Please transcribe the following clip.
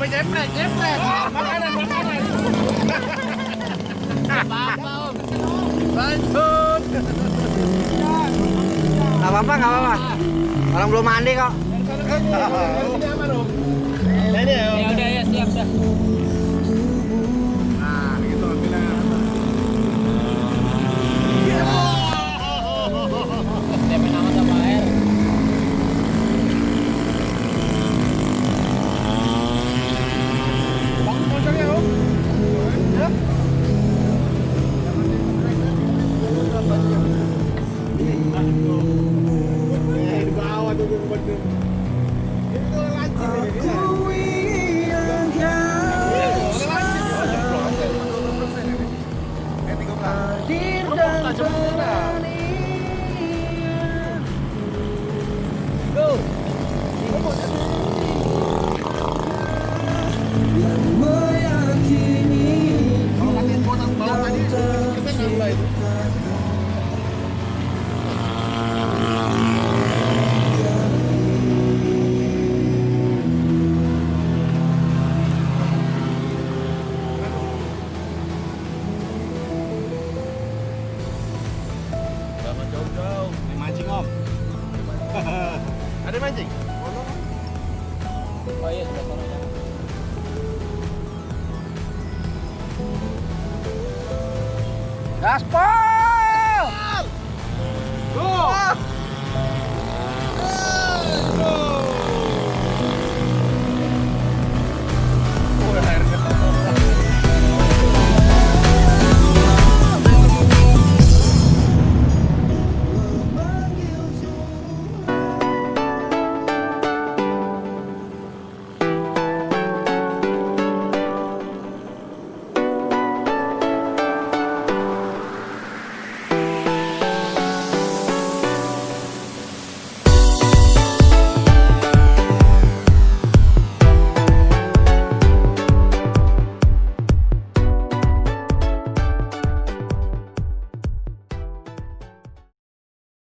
jepret, jepret. Makanan, makanan. Apa-apa, Om. Lanjut. Nggak apa-apa, nggak apa-apa. Orang belum mandi kok. Ini aman, Om. Nah, ini ya, Om. Ya udah ya, siap dah. Nah, gitu ambilnya. Temen amat sama air. Bang, motornya, Om. Ya. Di bawah tuh bener. Ini tuh lancip ini. Jangan jauh-jauh. Ini mancing, Om. Ada mancing? Oh iya, sudah sana ya. Gaspol! Go!